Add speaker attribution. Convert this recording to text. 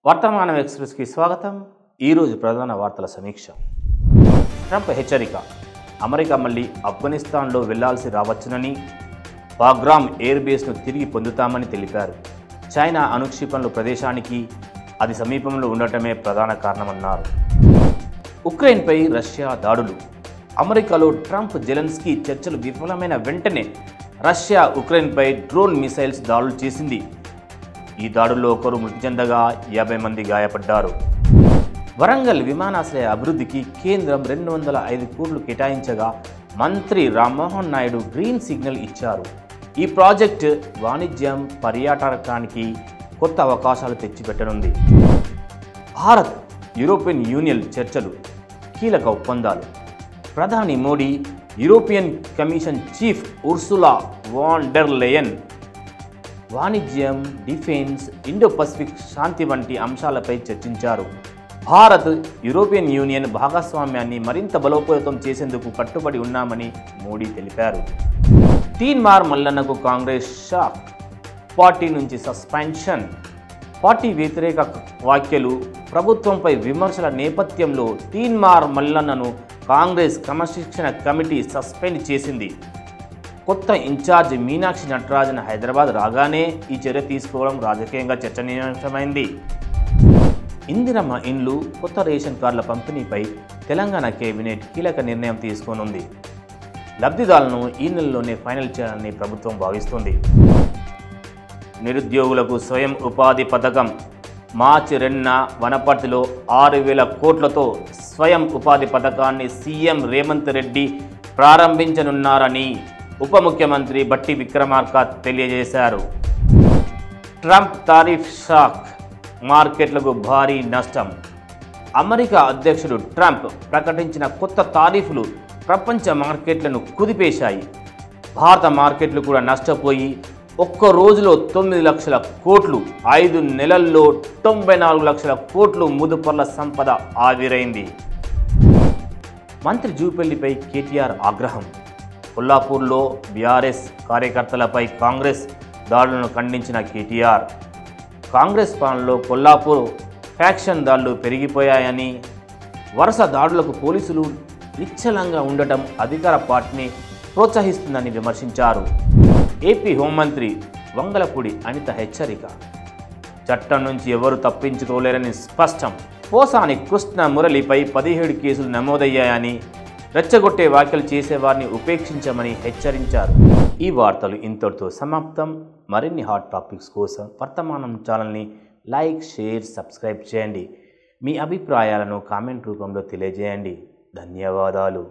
Speaker 1: వర్తమానం ఎక్స్‌ప్రెస్‌కి స్వాగతం. ఈరోజు ప్రధాన వార్తల సమీక్ష. ట్రంప్ హెచ్చరిక. అమెరికా మళ్ళీ ఆఫ్ఘనిస్తాన్లో వెళ్లాల్సి రావచ్చునని, బాగ్రామ్ ఎయిర్ బేస్ను తిరిగి పొందుతామని తెలిపారు. చైనా అణుక్షిపణుల ప్రదేశానికి అది సమీపంలో ఉండటమే ప్రధాన కారణమన్నారు. ఉక్రెయిన్పై రష్యా దాడులు. అమెరికాలో ట్రంప్ జెలెన్స్కీ చర్చలు విఫలమైన వెంటనే రష్యా ఉక్రెయిన్పై డ్రోన్ మిసైల్స్ దాడులు చేసింది. ఈ దాడుల్లో ఒకరు మృతి చెందగా 50 మంది గాయపడ్డారు. వరంగల్ విమానాశ్రయ అభివృద్ధికి కేంద్రం 205 కోట్లు కేటాయించగా మంత్రి రామ్మోహన్ నాయుడు గ్రీన్ సిగ్నల్ ఇచ్చారు. ఈ ప్రాజెక్టు వాణిజ్యం, పర్యాటకానికి కొత్త అవకాశాలు తెచ్చిపెట్టనుంది. భారత్ యూరోపియన్ యూనియన్ చర్చలు, కీలక ఒప్పందాలు. ప్రధాని Modi European commission chief Ursula van der లెయన్ వాణిజ్యం, డిఫెన్స్, ఇండో పసిఫిక్ శాంతి వంటి అంశాలపై చర్చించారు. భారత్ యూరోపియన్ యూనియన్ భాగస్వామ్యాన్ని మరింత బలోపేతం చేసేందుకు కట్టుబడి ఉన్నామని మోడీ తెలిపారు. తీన్మార్ మల్లన్నకు కాంగ్రెస్ షాక్. పార్టీ నుంచి సస్పెన్షన్. పార్టీ వ్యతిరేక వ్యాఖ్యలు, ప్రభుత్వంపై విమర్శల నేపథ్యంలో తీన్మార్ మల్లన్నను కాంగ్రెస్ క్రమశిక్షణ కమిటీ సస్పెండ్ చేసింది. కొత్త ఇన్ఛార్జ్ మీనాక్షి నటరాజన్ హైదరాబాద్ రాగానే ఈ చర్య తీసుకోవడం రాజకీయంగా చర్చనీయాంశమైంది. ఇందిరమ్మ ఇండ్లు, కొత్త రేషన్ కార్డుల పంపిణీపై తెలంగాణ కేబినెట్ కీలక నిర్ణయం తీసుకోనుంది. లబ్ధిదారులను ఈ నెలలోనే ఫైనల్ చేయాలని ప్రభుత్వం భావిస్తుంది. నిరుద్యోగులకు స్వయం ఉపాధి పథకం. మార్చి 2న వనపర్తిలో 6,000 కోట్లతో స్వయం ఉపాధి పథకాన్ని సీఎం రేవంత్ రెడ్డి ప్రారంభించనున్నారని ఉప ముఖ్యమంత్రి బట్టి విక్రమార్క తెలియజేశారు. Trump tariff shock. మార్కెట్లకు భారీ నష్టం. అమెరికా అధ్యక్షుడు ట్రంప్ ప్రకటించిన కొత్త తారీఫ్లు ప్రపంచ మార్కెట్లను కుదిపేశాయి. భారత మార్కెట్లు కూడా నష్టపోయి ఒక్క రోజులో 9 లక్షల కోట్లు, 5 నెలల్లో 94 లక్షల కోట్లు ముదుపర్ల సంపద ఆవిరైంది. మంత్రి జూపల్లిపై కేటీఆర్ ఆగ్రహం. కొల్లాపూర్లో బీఆర్ఎస్ కార్యకర్తలపై కాంగ్రెస్ దాడులను ఖండించిన కేటీఆర్, కాంగ్రెస్ పాలనలో కొల్లాపూర్ ఫ్యాక్షన్ దాడులు పెరిగిపోయాయని, వరుస దాడులకు పోలీసులు నిశ్చలంగా ఉండటం అధికార పార్టీని ప్రోత్సహిస్తుందని విమర్శించారు. ఏపీ హోంమంత్రి వంగలపూడి అనిత హెచ్చరిక. చట్టం నుంచి ఎవరు తప్పించుకోలేరని స్పష్టం. పోసాని కృష్ణ మురళిపై 17 కేసులు నమోదయ్యాయని, రెచ్చగొట్టే వ్యాఖ్యలు చేసేవారిని ఉపేక్షించమని హెచ్చరించారు. ఈ వార్తలు ఇంతటితో సమాప్తం. మరిన్ని హాట్ టాపిక్స్ కోసం వర్తమానం ఛానల్ని లైక్, షేర్, సబ్స్క్రైబ్ చేయండి. మీ అభిప్రాయాలను కామెంట్ రూపంలో తెలియజేయండి. ధన్యవాదాలు.